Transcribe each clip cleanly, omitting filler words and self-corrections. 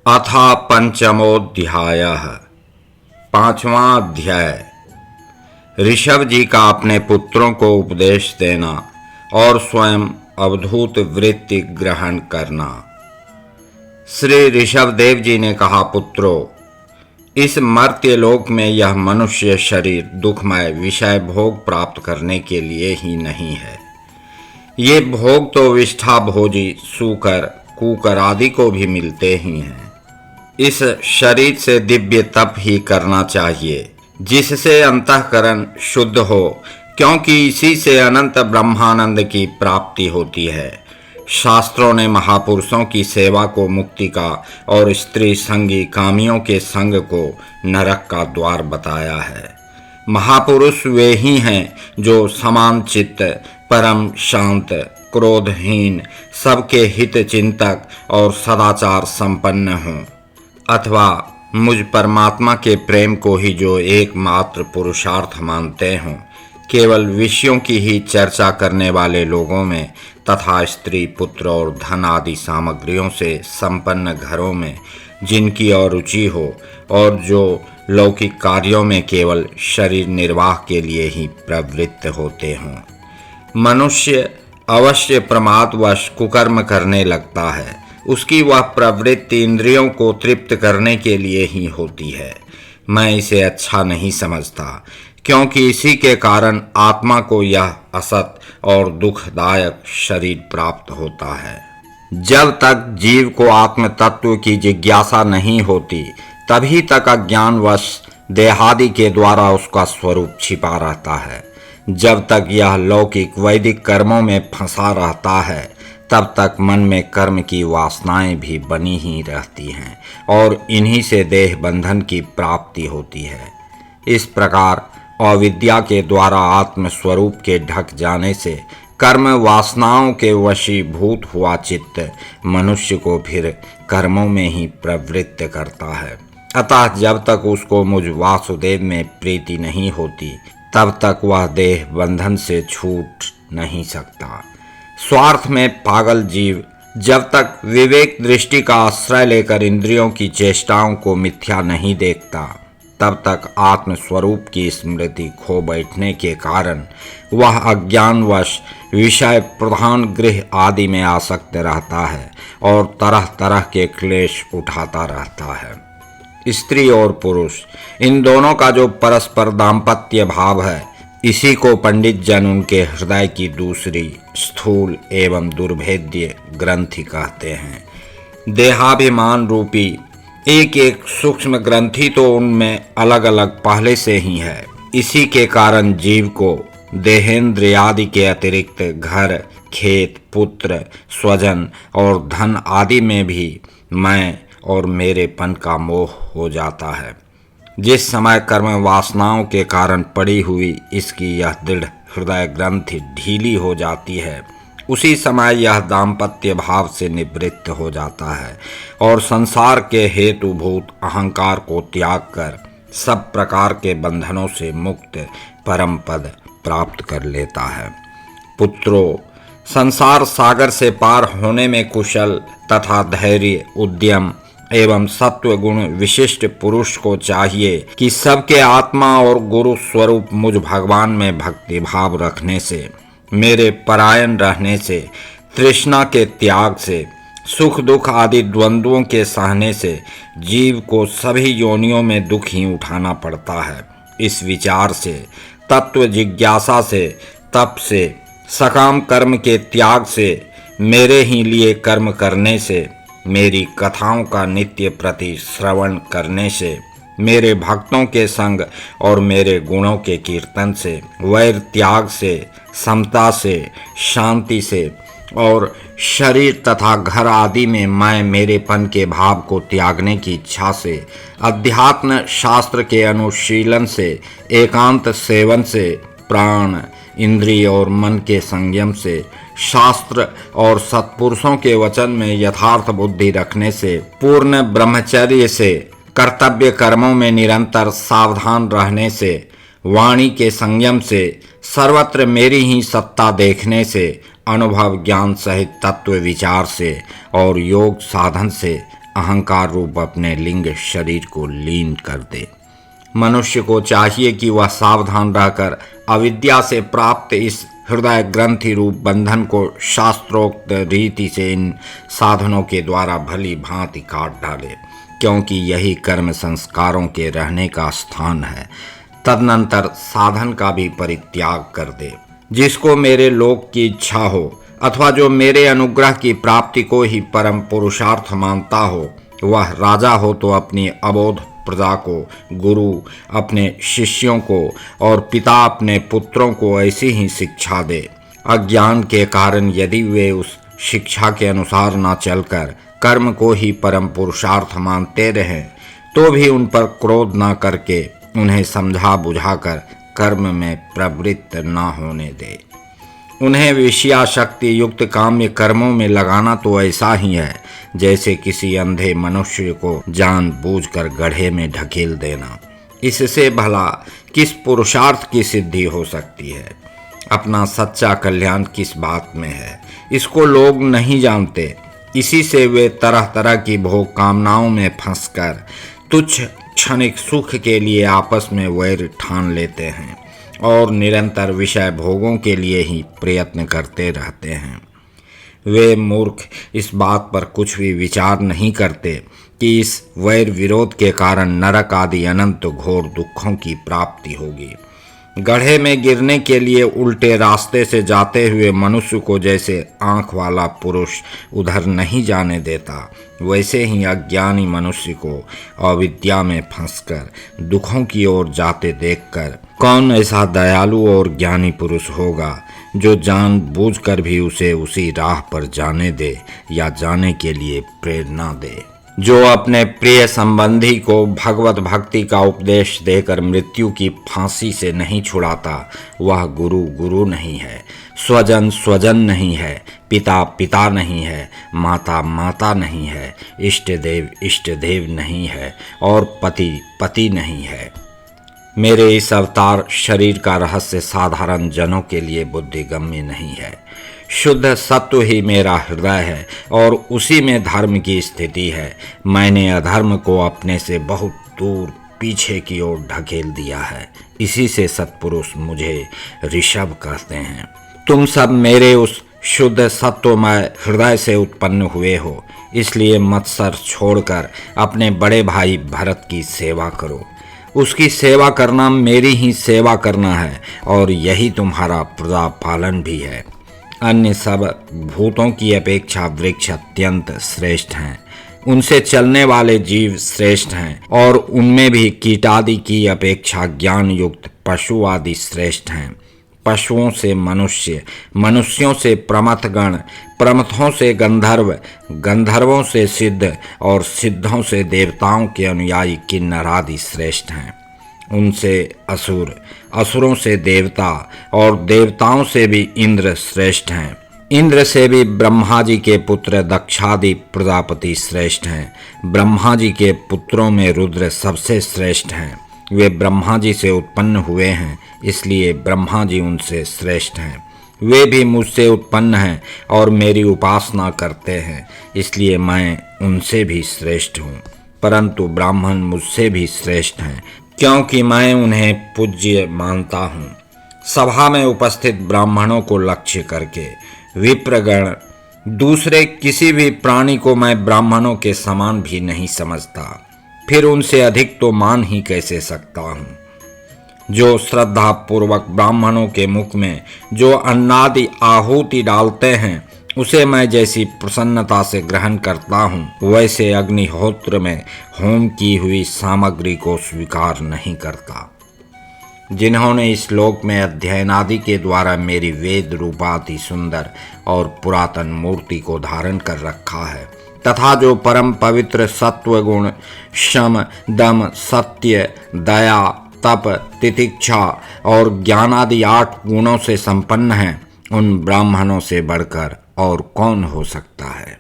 अथ पंचमोऽध्यायः। पांचवां अध्याय। ऋषभ जी का अपने पुत्रों को उपदेश देना और स्वयं अवधूत वृत्ति ग्रहण करना। श्री ऋषभ देव जी ने कहा, पुत्रों, इस मर्त्य लोक में यह मनुष्य शरीर दुखमय विषय भोग प्राप्त करने के लिए ही नहीं है। ये भोग तो विष्ठा भोजी सूकर कूकर आदि को भी मिलते ही हैं। इस शरीर से दिव्य तप ही करना चाहिए जिससे अंतःकरण शुद्ध हो, क्योंकि इसी से अनंत ब्रह्मानंद की प्राप्ति होती है। शास्त्रों ने महापुरुषों की सेवा को मुक्ति का और स्त्री संगी कामियों के संग को नरक का द्वार बताया है। महापुरुष वे ही हैं जो समान चित्त, परम शांत, क्रोधहीन, सबके हित चिंतक और सदाचार संपन्न हों, अथवा मुझ परमात्मा के प्रेम को ही जो एकमात्र पुरुषार्थ मानते हों। केवल विषयों की ही चर्चा करने वाले लोगों में तथा स्त्री पुत्र और धन आदि सामग्रियों से संपन्न घरों में जिनकी और रुचि हो और जो लौकिक कार्यों में केवल शरीर निर्वाह के लिए ही प्रवृत्त होते हों। मनुष्य अवश्य प्रमादवश कुकर्म करने लगता है। उसकी वह प्रवृत्ति इंद्रियों को तृप्त करने के लिए ही होती है। मैं इसे अच्छा नहीं समझता, क्योंकि इसी के कारण आत्मा को यह असत और दुखदायक शरीर प्राप्त होता है। जब तक जीव को आत्म तत्व की जिज्ञासा नहीं होती, तभी तक अज्ञानवश देहादि के द्वारा उसका स्वरूप छिपा रहता है। जब तक यह लौकिक वैदिक कर्मों में फंसा रहता है, तब तक मन में कर्म की वासनाएं भी बनी ही रहती हैं और इन्हीं से देह बंधन की प्राप्ति होती है। इस प्रकार अविद्या के द्वारा आत्म स्वरूप के ढक जाने से कर्म वासनाओं के वशीभूत हुआ चित्त मनुष्य को फिर कर्मों में ही प्रवृत्त करता है। अतः जब तक उसको मुझ वासुदेव में प्रीति नहीं होती, तब तक वह देह बंधन से छूट नहीं सकता। स्वार्थ में पागल जीव जब तक विवेक दृष्टि का आश्रय लेकर इंद्रियों की चेष्टाओं को मिथ्या नहीं देखता, तब तक आत्म स्वरूप की स्मृति खो बैठने के कारण वह अज्ञानवश विषय प्रधान गृह आदि में आसक्त रहता है और तरह तरह के क्लेश उठाता रहता है। स्त्री और पुरुष इन दोनों का जो परस्पर दाम्पत्य भाव है, इसी को पंडित जन उनके हृदय की दूसरी स्थूल एवं दुर्भेद्य ग्रंथि कहते हैं। देहाभिमान रूपी एक एक सूक्ष्म ग्रंथि तो उनमें अलग अलग पहले से ही है। इसी के कारण जीव को देहेंद्र आदि के अतिरिक्त घर, खेत, पुत्र, स्वजन और धन आदि में भी मैं और मेरेपन का मोह हो जाता है। जिस समय कर्म वासनाओं के कारण पड़ी हुई इसकी यह दृढ़ हृदय ग्रंथि ढीली हो जाती है, उसी समय यह दाम्पत्य भाव से निवृत्त हो जाता है और संसार के हेतुभूत अहंकार को त्याग कर सब प्रकार के बंधनों से मुक्त परम पद प्राप्त कर लेता है। पुत्रों, संसार सागर से पार होने में कुशल तथा धैर्य, उद्यम एवं सत्व गुण विशिष्ट पुरुष को चाहिए कि सबके आत्मा और गुरु स्वरूप मुझ भगवान में भक्ति भाव रखने से, मेरे परायण रहने से, तृष्णा के त्याग से, सुख दुख आदि द्वंद्वों के सहने से जीव को सभी योनियों में दुख ही उठाना पड़ता है। इस विचार से, तत्व जिज्ञासा से, तप से, सकाम कर्म के त्याग से, मेरे ही लिए कर्म करने से, मेरी कथाओं का नित्य प्रति श्रवण करने से, मेरे भक्तों के संग और मेरे गुणों के कीर्तन से, वैर त्याग से, समता से, शांति से और शरीर तथा घर आदि में मैं मेरेपन के भाव को त्यागने की इच्छा से, अध्यात्म शास्त्र के अनुशीलन से, एकांत सेवन से, प्राण, इंद्रिय और मन के संयम से, शास्त्र और सत्पुरुषों के वचन में यथार्थ बुद्धि रखने से, पूर्ण ब्रह्मचर्य से, कर्तव्य कर्मों में निरंतर सावधान रहने से, वाणी के संयम से, सर्वत्र मेरी ही सत्ता देखने से, अनुभव ज्ञान सहित तत्व विचार से और योग साधन से अहंकार रूप अपने लिंग शरीर को लीन कर दे। मनुष्य को चाहिए कि वह सावधान रहकर अविद्या से प्राप्त इस हृदय ग्रंथि रूप बंधन को शास्त्रोक्त रीति से इन साधनों के द्वारा भली भांति काट डाले, क्योंकि यही कर्म संस्कारों के रहने का स्थान है। तदनंतर साधन का भी परित्याग कर दे। जिसको मेरे लोक की इच्छा हो अथवा जो मेरे अनुग्रह की प्राप्ति को ही परम पुरुषार्थ मानता हो, वह राजा हो तो अपनी अबोध प्रजा को, गुरु अपने शिष्यों को और पिता अपने पुत्रों को ऐसी ही शिक्षा दे। अज्ञान के कारण यदि वे उस शिक्षा के अनुसार न चलकर कर्म को ही परम पुरुषार्थ मानते रहें, तो भी उन पर क्रोध न करके उन्हें समझा बुझाकर कर्म में प्रवृत्त न होने दे। उन्हें विषयाशक्ति युक्त काम्य कर्मों में लगाना तो ऐसा ही है जैसे किसी अंधे मनुष्य को जानबूझकर गड्ढे में ढकेल देना। इससे भला किस पुरुषार्थ की सिद्धि हो सकती है? अपना सच्चा कल्याण किस बात में है, इसको लोग नहीं जानते। इसी से वे तरह तरह की भोग कामनाओं में फंसकर तुच्छ क्षणिक सुख के लिए आपस में वैर ठान लेते हैं और निरंतर विषय भोगों के लिए ही प्रयत्न करते रहते हैं। वे मूर्ख इस बात पर कुछ भी विचार नहीं करते कि इस वैर विरोध के कारण नरक आदि अनंत घोर दुखों की प्राप्ति होगी। गड्ढे में गिरने के लिए उल्टे रास्ते से जाते हुए मनुष्य को जैसे आँख वाला पुरुष उधर नहीं जाने देता, वैसे ही अज्ञानी मनुष्य को अविद्या में फंसकर दुखों की ओर जाते देखकर कौन ऐसा दयालु और ज्ञानी पुरुष होगा जो जानबूझकर भी उसे उसी राह पर जाने दे या जाने के लिए प्रेरणा दे। जो अपने प्रिय संबंधी को भगवत भक्ति का उपदेश देकर मृत्यु की फांसी से नहीं छुड़ाता, वह गुरु गुरु नहीं है, स्वजन स्वजन नहीं है, पिता पिता नहीं है, माता माता नहीं है, इष्ट देव नहीं है और पति पति नहीं है। मेरे इस अवतार शरीर का रहस्य साधारण जनों के लिए बुद्धिगम्य नहीं है। शुद्ध सत्व ही मेरा हृदय है और उसी में धर्म की स्थिति है। मैंने अधर्म को अपने से बहुत दूर पीछे की ओर ढकेल दिया है। इसी से सत्पुरुष मुझे ऋषभ कहते हैं। तुम सब मेरे उस शुद्ध सत्वमय हृदय से उत्पन्न हुए हो, इसलिए मत्सर छोड़कर अपने बड़े भाई भरत की सेवा करो। उसकी सेवा करना मेरी ही सेवा करना है और यही तुम्हारा प्रजा पालन भी है। अन्य सब भूतों की अपेक्षा वृक्ष अत्यंत श्रेष्ठ हैं, उनसे चलने वाले जीव श्रेष्ठ हैं और उनमें भी कीटादि की अपेक्षा ज्ञान युक्त पशु आदि श्रेष्ठ हैं। पशुओं से मनुष्य, मनुष्यों से प्रमथगण, प्रमथों से गंधर्व, गंधर्वों से सिद्ध और सिद्धों से देवताओं के अनुयायी किन्नर आदि श्रेष्ठ हैं। उनसे असुर, असुरों से देवता और देवताओं से भी इंद्र श्रेष्ठ हैं। इंद्र से भी ब्रह्मा जी के पुत्र दक्षादि प्रजापति श्रेष्ठ हैं। ब्रह्मा जी के पुत्रों में रुद्र सबसे श्रेष्ठ हैं। वे ब्रह्मा जी से उत्पन्न हुए हैं, इसलिए ब्रह्मा जी उनसे श्रेष्ठ हैं। वे भी मुझसे उत्पन्न हैं और मेरी उपासना करते हैं, इसलिए मैं उनसे भी श्रेष्ठ हूँ। परंतु ब्राह्मण मुझसे भी श्रेष्ठ हैं, क्योंकि मैं उन्हें पूज्य मानता हूँ। सभा में उपस्थित ब्राह्मणों को लक्ष्य करके विप्रगण, दूसरे किसी भी प्राणी को मैं ब्राह्मणों के समान भी नहीं समझता, फिर उनसे अधिक तो मान ही कैसे सकता हूँ। जो श्रद्धा पूर्वक ब्राह्मणों के मुख में जो अन्नादि आहुति डालते हैं, उसे मैं जैसी प्रसन्नता से ग्रहण करता हूँ, वैसे अग्निहोत्र में होम की हुई सामग्री को स्वीकार नहीं करता। जिन्होंने इस लोक में अध्ययन आदि के द्वारा मेरी वेद रूपाति सुंदर और पुरातन मूर्ति को धारण कर रखा है, तथा जो परम पवित्र सत्व गुण, शम, दम, सत्य, दया, तप, तितिक्षा और ज्ञान आदि 8 गुणों से संपन्न हैं, उन ब्राह्मणों से बढ़कर और कौन हो सकता है।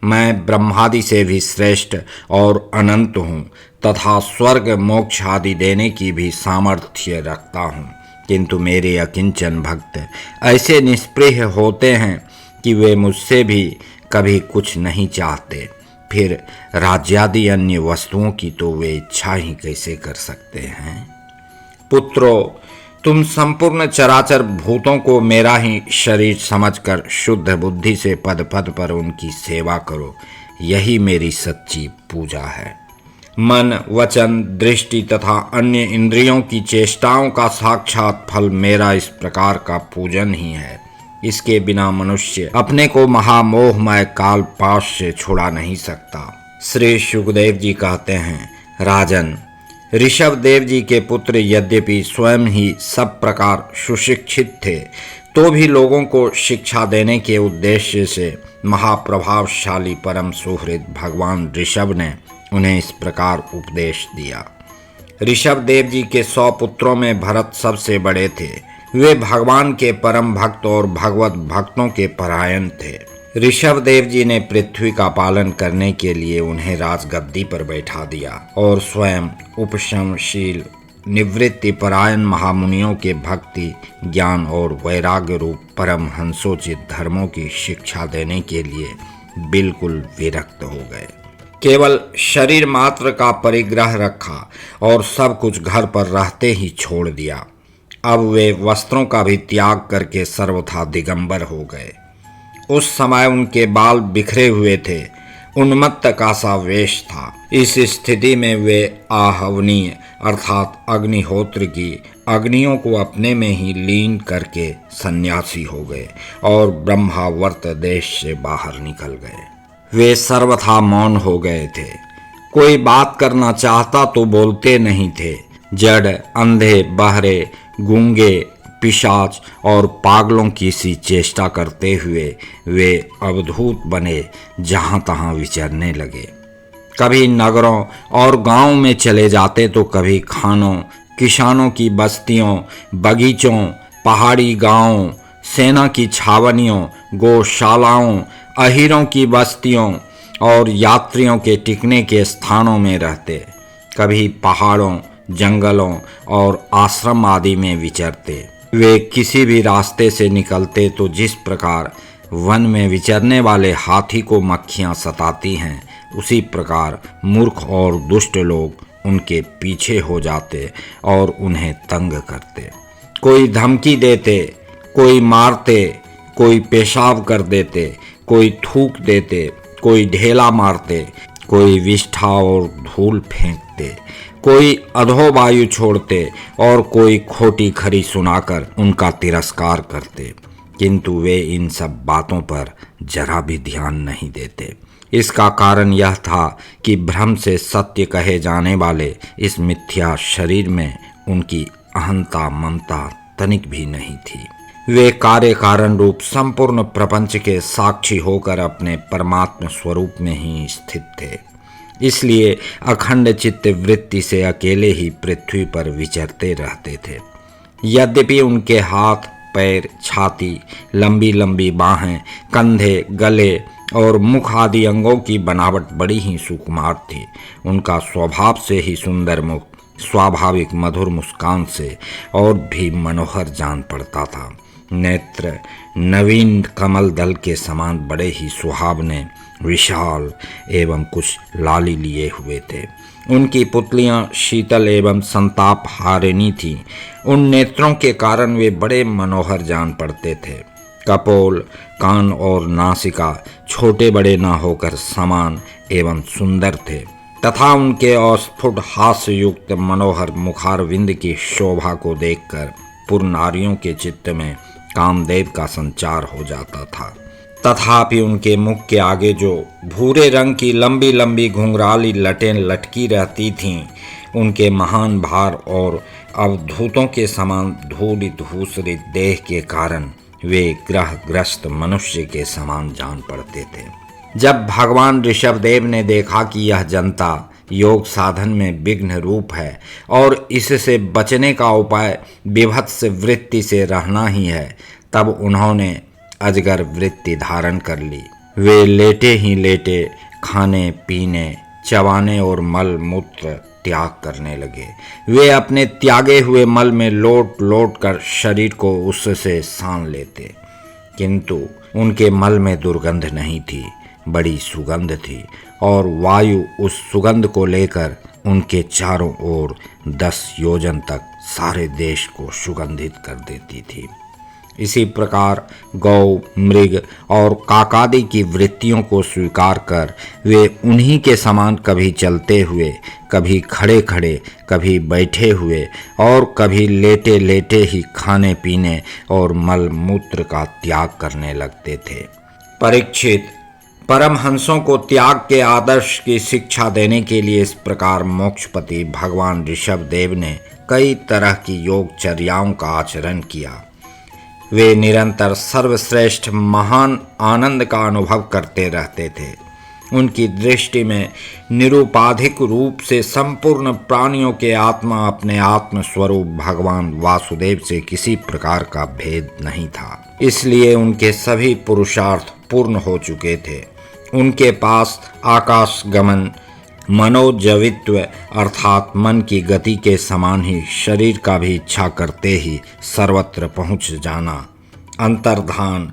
मैं ब्रह्मादि से भी श्रेष्ठ और अनंत हूँ तथा स्वर्ग मोक्ष आदि देने की भी सामर्थ्य रखता हूँ, किंतु मेरे अकिंचन भक्त ऐसे निष्प्रिय होते हैं कि वे मुझसे भी कभी कुछ नहीं चाहते। फिर राज्यादि अन्य वस्तुओं की तो वे इच्छा ही कैसे कर सकते हैं। पुत्रों, तुम संपूर्ण चराचर भूतों को मेरा ही शरीर समझकर शुद्ध बुद्धि से पद पद पर उनकी सेवा करो, यही मेरी सच्ची पूजा है। मन, वचन, दृष्टि तथा अन्य इंद्रियों की चेष्टाओं का साक्षात फल मेरा इस प्रकार का पूजन ही है। इसके बिना मनुष्य अपने को महामोहमय काल पाश से छुड़ा नहीं सकता। श्री सुखदेव जी कहते हैं, राजन, ऋषभ देव जी के पुत्र यद्यपि स्वयं ही सब प्रकार सुशिक्षित थे, तो भी लोगों को शिक्षा देने के उद्देश्य से महाप्रभावशाली परम सुहृद भगवान ऋषभ ने उन्हें इस प्रकार उपदेश दिया। ऋषभ देव जी के 100 पुत्रों में भरत सबसे बड़े थे। वे भगवान के परम भक्त और भगवत भक्तों के परायण थे। ऋषभ देव जी ने पृथ्वी का पालन करने के लिए उन्हें राजगद्दी पर बैठा दिया और स्वयं उपशमशील निवृत्ति परायण महामुनियों के भक्ति, ज्ञान और वैराग्य रूप परम हंसोचित धर्मों की शिक्षा देने के लिए बिल्कुल विरक्त हो गए। केवल शरीर मात्र का परिग्रह रखा और सब कुछ घर पर रहते ही छोड़ दिया। अब वे वस्त्रों का भी त्याग करके सर्वथा दिगंबर हो गए। उस समय उनके बाल बिखरे हुए थे, उन्मत्त का सा वेश था। इस स्थिति में वे आहवनीय अर्थात अग्निहोत्र की अग्नियों को अपने में ही लीन करके सन्यासी हो गए और ब्रह्मावर्त देश से बाहर निकल गए। वे सर्वथा मौन हो गए थे। कोई बात करना चाहता तो बोलते नहीं थे। जड़, अंधे, बहरे, गूंगे, पिशाच और पागलों की सी चेष्टा करते हुए वे अवधूत बने जहाँ तहाँ विचरने लगे। कभी नगरों और गांवों में चले जाते तो कभी खानों, किसानों की बस्तियों, बगीचों, पहाड़ी गांवों, सेना की छावनियों, गौशालाओं, अहीरों की बस्तियों और यात्रियों के टिकने के स्थानों में रहते। कभी पहाड़ों, जंगलों और आश्रम आदि में विचरते। वे किसी भी रास्ते से निकलते तो जिस प्रकार वन में विचरने वाले हाथी को मक्खियां सताती हैं, उसी प्रकार मूर्ख और दुष्ट लोग उनके पीछे हो जाते और उन्हें तंग करते। कोई धमकी देते, कोई मारते, कोई पेशाब कर देते, कोई थूक देते, कोई ढेला मारते, कोई विष्ठा और धूल फेंकते, कोई अधोवायु छोड़ते और कोई खोटी खरी सुनाकर उनका तिरस्कार करते। किंतु वे इन सब बातों पर जरा भी ध्यान नहीं देते। इसका कारण यह था कि भ्रम से सत्य कहे जाने वाले इस मिथ्या शरीर में उनकी अहंता ममता तनिक भी नहीं थी। वे कार्य कारण रूप संपूर्ण प्रपंच के साक्षी होकर अपने परमात्म स्वरूप में ही स्थित थे। इसलिए अखंड चित्त वृत्ति से अकेले ही पृथ्वी पर विचरते रहते थे। यद्यपि उनके हाथ, पैर, छाती, लंबी लंबी बाहें, कंधे, गले और मुख आदि अंगों की बनावट बड़ी ही सुकुमार थी। उनका स्वभाव से ही सुंदर मुख स्वाभाविक मधुर मुस्कान से और भी मनोहर जान पड़ता था। नेत्र नवीन कमल दल के समान बड़े ही सुहावने, विशाल एवं कुछ लाली लिए हुए थे। उनकी पुतलियां शीतल एवं संताप हारिणी थीं। उन नेत्रों के कारण वे बड़े मनोहर जान पड़ते थे। कपोल, कान और नासिका छोटे बड़े न होकर समान एवं सुंदर थे तथा उनके अस्फुट हास्य युक्त मनोहर मुखारविंद की शोभा को देखकर पूर्ण नारियों के चित्त में कामदेव का संचार हो जाता था। तथापि उनके मुख के आगे जो भूरे रंग की लंबी लंबी घुंघराली लटें लटकी रहती थीं, उनके महान भार और अवधूतों के समान धूलित धूसरित देह के कारण वे ग्रहग्रस्त मनुष्य के समान जान पड़ते थे। जब भगवान ऋषभदेव ने देखा कि यह जनता योग साधन में विघ्न रूप है और इससे बचने का उपाय विभत्स वृत्ति से रहना ही है, तब उन्होंने अजगर वृत्ति धारण कर ली। वे लेटे ही लेटे खाने पीने, चबाने और मल मूत्र त्याग करने लगे। वे अपने त्यागे हुए मल में लोट लोट कर शरीर को उससे सान लेते, किंतु उनके मल में दुर्गंध नहीं थी, बड़ी सुगंध थी और वायु उस सुगंध को लेकर उनके चारों ओर 10 योजन तक सारे देश को सुगंधित कर देती थी। इसी प्रकार गौ, मृग और काकादि की वृत्तियों को स्वीकार कर वे उन्हीं के समान कभी चलते हुए, कभी खड़े खड़े, कभी बैठे हुए और कभी लेटे लेटे ही खाने पीने और मल मूत्र का त्याग करने लगते थे। परीक्षित, परमहंसों को त्याग के आदर्श की शिक्षा देने के लिए इस प्रकार मोक्षपति भगवान ऋषभ देव ने कई तरह की योगचर्याओं का आचरण किया। वे निरंतर सर्वश्रेष्ठ महान आनंद का अनुभव करते रहते थे। उनकी दृष्टि में निरुपाधिक रूप से संपूर्ण प्राणियों के आत्मा अपने आत्म स्वरूप भगवान वासुदेव से किसी प्रकार का भेद नहीं था। इसलिए उनके सभी पुरुषार्थ पूर्ण हो चुके थे। उनके पास आकाश गमन, मनोजवित्व अर्थात मन की गति के समान ही शरीर का भी इच्छा करते ही सर्वत्र पहुंच जाना, अंतर्धान,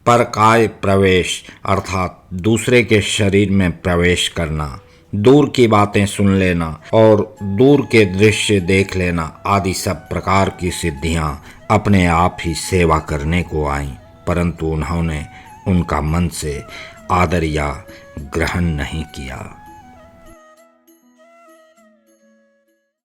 परकाय प्रवेश अर्थात दूसरे के शरीर में प्रवेश करना, दूर की बातें सुन लेना और दूर के दृश्य देख लेना आदि सब प्रकार की सिद्धियां अपने आप ही सेवा करने को आईं, परंतु उन्होंने उनका मन से आदर या ग्रहण नहीं किया।